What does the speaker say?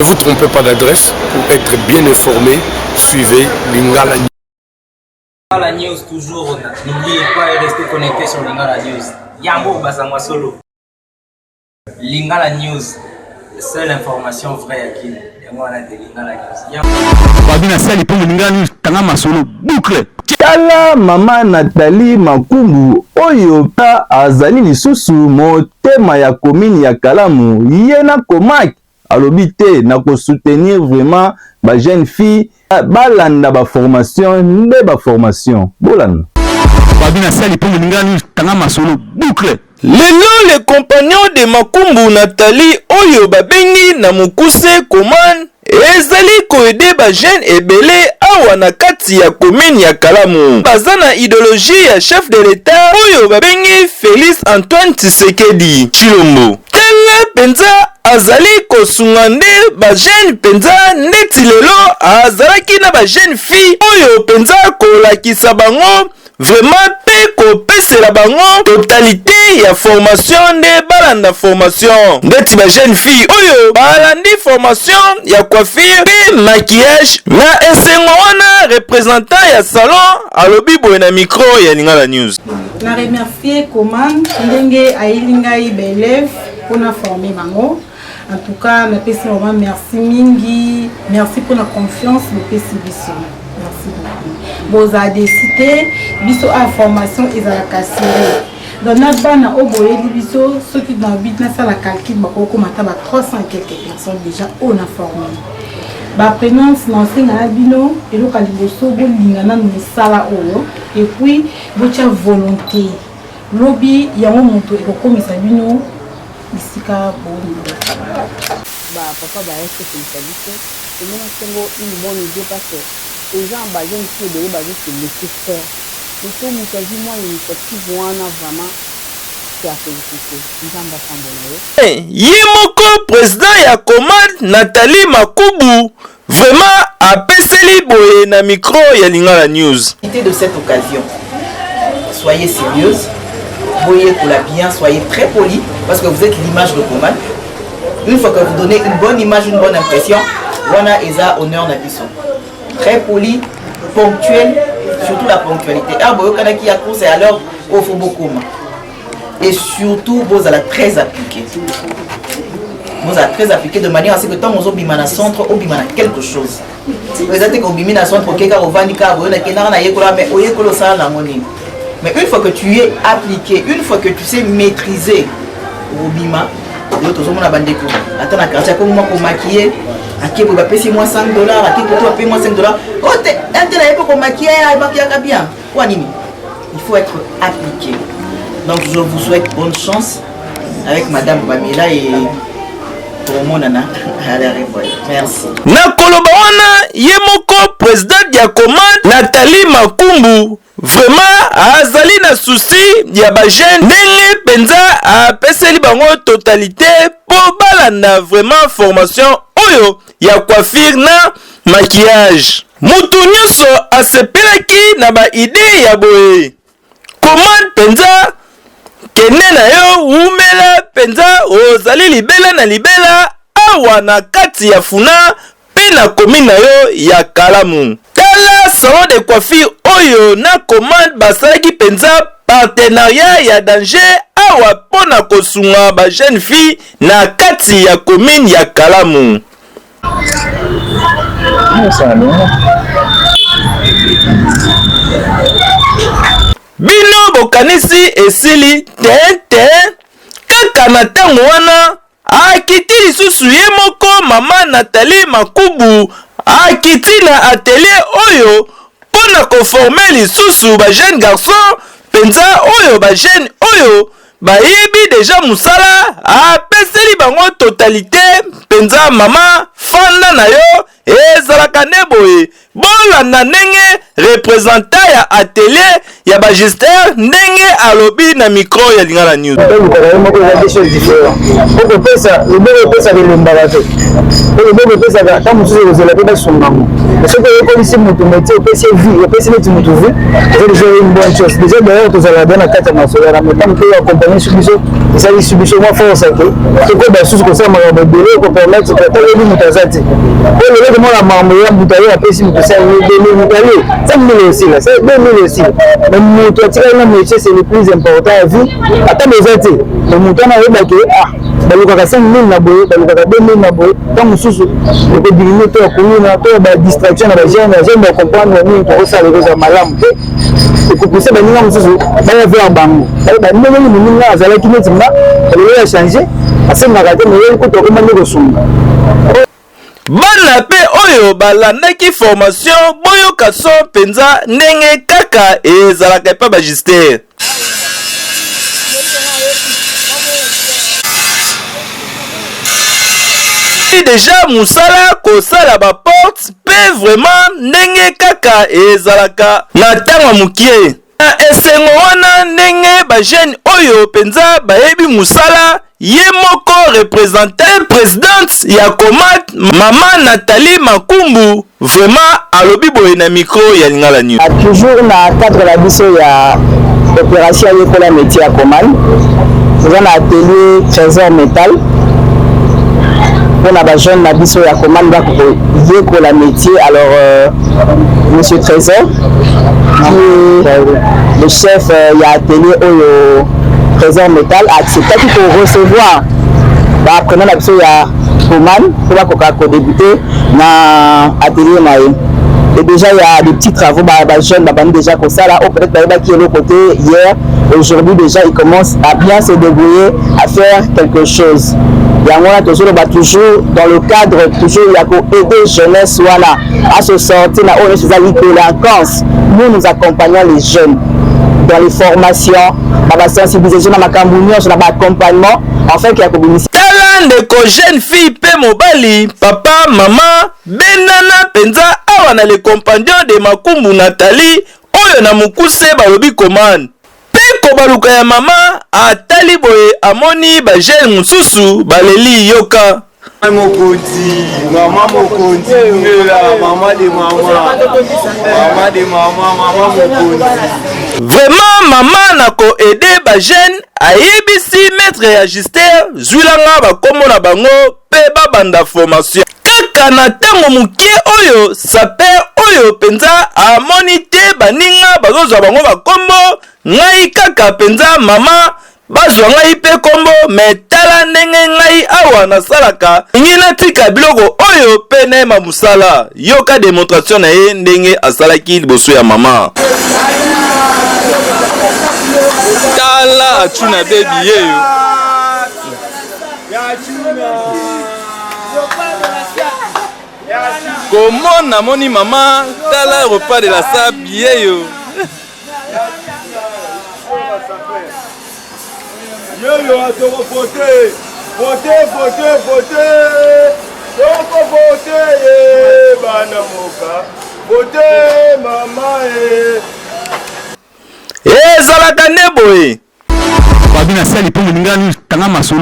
Ne vous trompez pas d'adresse pour être bien informé. Suivez Lingala News. Lingala News toujours. N'oubliez pas de rester connecté sur Lingala News. Yambo Basangwa Solo. Lingala News. Seule information vraie à qui. Babina sali pour Lingala News. Tangama Solo. Boucle. Tala mama Nathalie Makumbu oyo ta azali lisusu motema ya commune ya Kalamu yena komaki alobi te na ko soutenir vraiment ba jeune fille balanda ba formation nde ba formation bolanda Babina sali pour Lingala News. Tangama Solo. Boucle. Lelo le compagnon de Makumbu Nathalie oyo babengi na mukuse commande ezali koede ba jeune ebele awa na kati ya commune ya Kalamu baza na idéologie ya chef de l'état oyo babengi Félix Antoine Tshisekedi Tshilombo. Tala penza azali kosunga nde ba jeune penza neti lelo azalaki na ba jeune fille oyo penza kolakisa bango vraiment pe kopesela bango totalité ya formation nde balanda formation ndeti ba jeune fille oyo balandi formation ya coiffure pe maquillage na esengo wana représentant ya salon alobi boye na micro ya Lingala News. Na remercier commande ndenge ayilingai ba élève pona former bango. En tout cas, na pesi vraiment merci mingi, merci pour la confiance le pesi biso. Merci beaucoup. Vous avez décidé, biso à formation et à la casserie. Dans notre bana au boye biso, ceux qui dans le na la calcul, bako komata ba 300 quelques personnes déjà on a formé. Ba prénance nansi na bino, et lo kaliboso bo lingana no sala oyo, et puis bocha volonté. Lobby yango moto e ko komisa bino bisika boni. Papa va être spécialiste. Et moi, c'est une bonne idée parce que les gens ont besoin de laisser faire. Il faut me dire, moi, l'initiative, vraiment, c'est à féliciter. Les gens vont s'en Yemoko, président ya commande Nathalie Makumbu, vraiment, apeseli boye na micro ya Lingala News. De cette occasion, soyez sérieuse, voyez pour la bien, soyez très poli parce que vous êtes l'image de commande. Une fois que vous donnez une bonne image, une bonne impression, voilà Eza honneur Nabiso. Très poli, ponctuel, surtout la ponctualité. Ah, bon, quand il y a course et alors, il faut beaucoup. Et surtout, vous allez très appliquer. Vous allez très appliquer de manière à ce que tant vous bimana centre, ou bimana quelque chose. Vous êtes au bimina centre, ok, car au vanika, vous n'avez pas mais au yekolo ça la monnaie. Mais une fois que tu es appliqué, une fois que tu sais maîtriser au bima, attends, la carte, comme moi pour maquiller, à qui vous payer moins $5, à qui vous payer moins $5. Oh, t'es pour maquiller, bien. Il faut être appliqué. Donc, je vous souhaite bonne chance avec Madame Pamela et pour mon nana. Merci. Na kolobawana yemoko président ya commande Nathalie Makumbu. Vraiment, azali na souci ya ba jeune ndenge penza apeseli bango totalité pour balanda vraiment formation oyo ya coiffure na maquillage. Mutu nyonso asepelaki na ba idée ya boye. Comment penza kene na yo umela penza ozali libela na libela awa na kati ya funa pe na commune na yo ya Kalamu. Tala salon de coiffure oyo na commande basalaki penza partenariat ya danger awa pona kosunga ba jeune fille na kati ya commune ya Kalamu. Bino bokanisi esili ten kaka na ntango wana akiti lisusu ye moko mama Nathalie Makumbu akiti na atelier oyo pona koforme lisusu ba jeune garçon penza oyo ba jeune oyo bayebi deja musala apeseli bango totalité penza mama fanda na yo ezalaka nde boye bolanda ndenge représentant ya atelier ya bagister ndenge alobi na micro ya Lingala News. C'est le plus important à vie. Attends, mais ça, le mouton a eu baqué. Ah, balukaka 5 000 na boye, balukaka 2 000 na boye. Tant mususu, le peu diminuer toi, commune, toi, ba distraction na ba jeune ba comprendre ni ko ça les choses malamu. Et pour pousser ba ninga mususu, ba ya faire bango. Ba ndenge ni ninga azala ki netima, le ya changer. Asa na kate mais ko to ko mande ko sumba. Bana pe oyo balandaki formation boyo kaso penza ndenge kaka ezalaka pa bagister. Déjà musala kosala ba porte pe vraiment ndenge kaka ezalaka na tanga mukie. Na esengo wana ndenge ba jeune oyo penza bayebi musala ye moko représentant présidente ya Comat Maman Nathalie Makumbu vraiment alobi boye na micro ya Lingala News. Toujours na cadre la biso ya opération yekola métier à Comat. Nous avons atelier trésor métal. On a des jeunes biso ya Comat yekola métier. Alors monsieur Trésor qui est le chef ya atelier au Trésor métal a accepté pour recevoir apprenant la biso ya Comat pour débuter dans atelier naïe. Et déjà il y a des petits travaux jeunes déjà comme ça là, peut-être qui est l'autre côté hier, aujourd'hui déjà ils commencent à bien se débrouiller à faire quelque chose. Et on a toujours dans le cadre toujours il y a pour aider jeunesse voilà à se sortir là où ils délinquance. Nous accompagnons les jeunes dans les formations, dans la sensibilisation, dans l'accompagnement, afin qu'il y a communauté. Ndeko jeune fille pe mobali papa maman benana penza awa na le compagnon de Makumbu Nathalie oyo na mukuse balobi commande pe ko baluka ya mama atali boye amoni ba jeune mususu baleli yoka Maman mokonzi maman de maman mokonzi. Vraiment maman na ko aider ba jeune ayebisi maître ya Gister zwilanga ba kombo na bango pe babanda formation kaka na tango mukie oyo saper oyo penza amoni te baninga bazozwa bango ba kombo ngai kaka penza mama bazwa ngai pe kombo metala ndenge ngai awa nasalaka ngina tika biloko oyo pe na ma musala yoka démonstration na ye ndenge asalaki liboso ya mama. Tala achuna baby yeyo comment namoni mama tala repas de la sable yeyo Yo atoko voter toko voter bana moka voter mama ezalaka nde boye babina sali mpo Lingala News tanga masolo